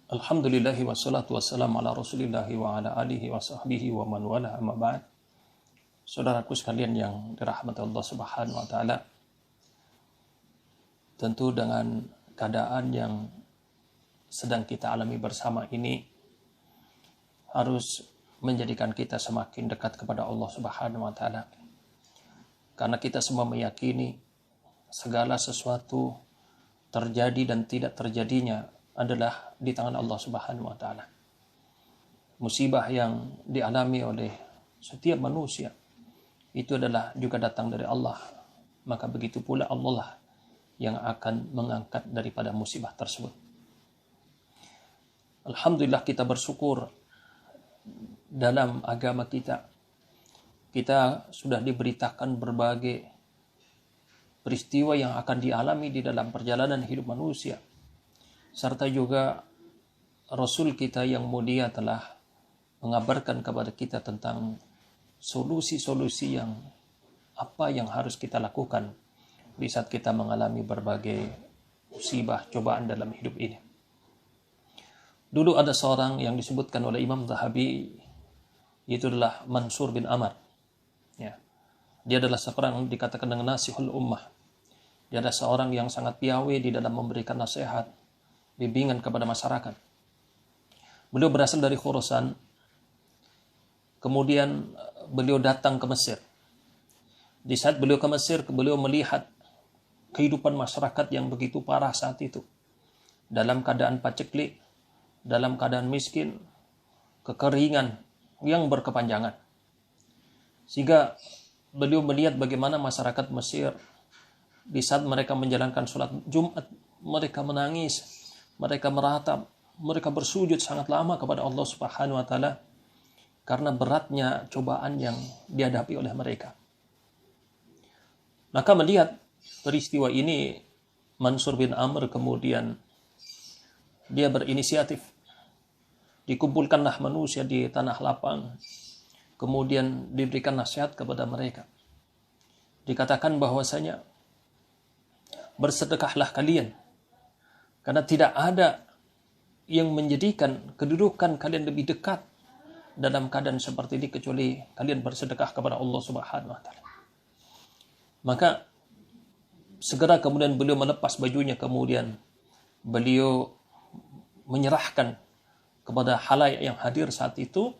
Alhamdulillahi wassalatu wassalamu ala rasulillahi wa ala alihi wa sahbihi wa man wala amma ba'd. Saudaraku sekalian yang dirahmati Allah subhanahu wa ta'ala, tentu dengan keadaan yang sedang kita alami bersama ini harus menjadikan kita semakin dekat kepada Allah subhanahu wa ta'ala. Karena kita semua meyakini segala sesuatu terjadi dan tidak terjadinya adalah di tangan Allah Subhanahu wa taala. Musibah yang dialami oleh setiap manusia itu adalah juga datang dari Allah. Maka begitu pula Allah lah yang akan mengangkat daripada musibah tersebut. Alhamdulillah kita bersyukur dalam agama kita sudah diberitakan berbagai peristiwa yang akan dialami di dalam perjalanan hidup manusia. Serta juga Rasul kita yang mulia telah mengabarkan kepada kita tentang solusi-solusi yang apa yang harus kita lakukan di saat kita mengalami berbagai musibah, cobaan dalam hidup ini. Dulu ada seorang yang disebutkan oleh Imam Zahabi, yaitu adalah Mansur bin Amr. Ya. Dia adalah seorang yang dikatakan dengan nasihul ummah. Dia adalah seorang yang sangat piawai di dalam memberikan nasihat, bimbingan kepada masyarakat. Beliau berasal dari Khurasan. Kemudian beliau datang ke Mesir. Di saat beliau ke Mesir, beliau melihat kehidupan masyarakat yang begitu parah saat itu. Dalam keadaan paceklik, dalam keadaan miskin, kekeringan yang berkepanjangan. Sehingga beliau melihat bagaimana masyarakat Mesir di saat mereka menjalankan sholat Jumat, mereka menangis, mereka meratap, mereka bersujud sangat lama kepada Allah Subhanahu wa taala karena beratnya cobaan yang dihadapi oleh mereka. Maka melihat peristiwa ini, Mansur bin Amr kemudian dia berinisiatif. Dikumpulkanlah manusia di tanah lapang, kemudian diberikan nasihat kepada mereka. Dikatakan bahwasanya bersedekahlah kalian, karena tidak ada yang menjadikan kedudukan kalian lebih dekat dalam keadaan seperti ini kecuali kalian bersedekah kepada Allah Subhanahu wa taala. Maka segera kemudian beliau melepas bajunya, kemudian beliau menyerahkan kepada khalayak yang hadir saat itu,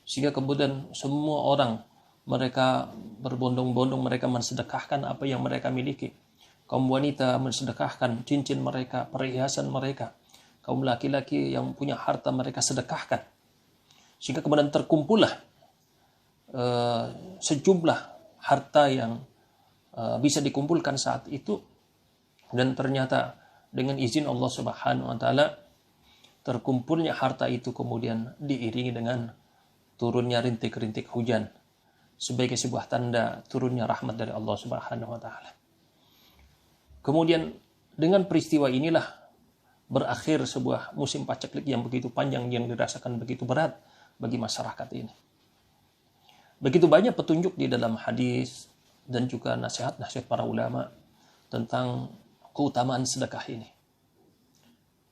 sehingga kemudian semua orang mereka berbondong-bondong, mereka mensedekahkan apa yang mereka miliki. Kaum wanita mensedekahkan cincin mereka, perhiasan mereka. Kaum laki-laki yang punya harta mereka sedekahkan. Sehingga kemudian terkumpullah sejumlah harta yang bisa dikumpulkan saat itu. Dan ternyata dengan izin Allah Subhanahu wa taala, terkumpulnya harta itu kemudian diiringi dengan turunnya rintik-rintik hujan sebagai sebuah tanda turunnya rahmat dari Allah Subhanahu wa taala. Kemudian dengan peristiwa inilah berakhir sebuah musim paceklik yang begitu panjang, yang dirasakan begitu berat bagi masyarakat ini. Begitu banyak petunjuk di dalam hadis dan juga nasihat-nasihat para ulama tentang keutamaan sedekah ini.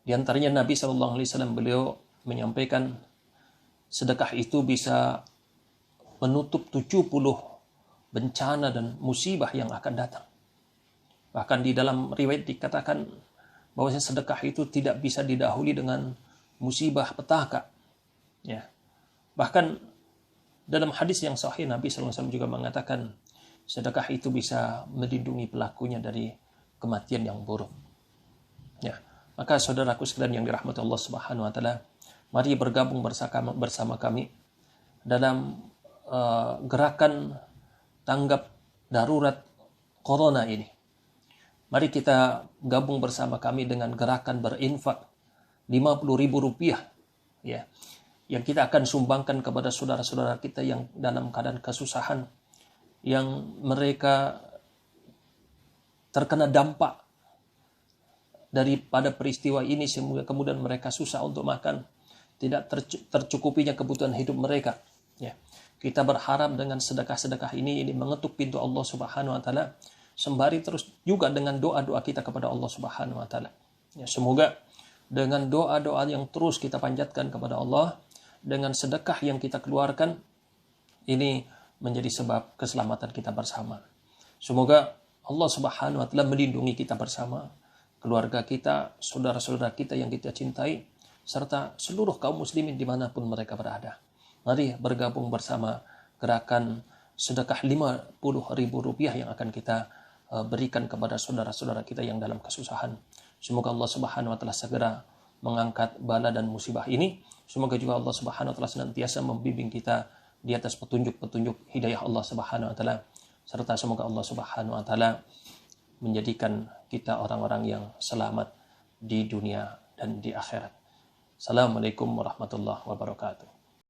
Di antaranya Nabi SAW beliau menyampaikan sedekah itu bisa menutup 70 bencana dan musibah yang akan datang. Bahkan di dalam riwayat dikatakan bahwa sedekah itu tidak bisa didahului dengan musibah petaka. Ya. Bahkan dalam hadis yang sahih Nabi SAW juga mengatakan sedekah itu bisa melindungi pelakunya dari kematian yang buruk. Ya. Maka saudaraku sekalian yang dirahmati Allah Subhanahu wa taala, mari bergabung bersama kami dalam gerakan tanggap darurat corona ini. Mari kita gabung bersama kami dengan gerakan berinfak 50.000 rupiah, ya, yang kita akan sumbangkan kepada saudara-saudara kita yang dalam keadaan kesusahan, yang mereka terkena dampak daripada peristiwa ini, sehingga kemudian mereka susah untuk makan, tidak tercukupinya kebutuhan hidup mereka. Ya, kita berharap dengan sedekah-sedekah ini mengetuk pintu Allah Subhanahu wa taala, sembari terus juga dengan doa-doa kita kepada Allah Subhanahu wa taala. Ya, semoga dengan doa-doa yang terus kita panjatkan kepada Allah, dengan sedekah yang kita keluarkan, ini menjadi sebab keselamatan kita bersama. Semoga Allah Subhanahu wa taala melindungi kita bersama, keluarga kita, saudara-saudara kita yang kita cintai, serta seluruh kaum muslimin dimanapun mereka berada. Mari bergabung bersama gerakan sedekah Rp50.000 yang akan kita berikan kepada saudara-saudara kita yang dalam kesusahan. Semoga Allah Subhanahu wa taala segera mengangkat bala dan musibah ini. Semoga juga Allah Subhanahu wa taala senantiasa membimbing kita di atas petunjuk-petunjuk hidayah Allah Subhanahu wa taala, serta semoga Allah Subhanahu wa taala menjadikan kita orang-orang yang selamat di dunia dan di akhirat. Assalamualaikum warahmatullahi wabarakatuh.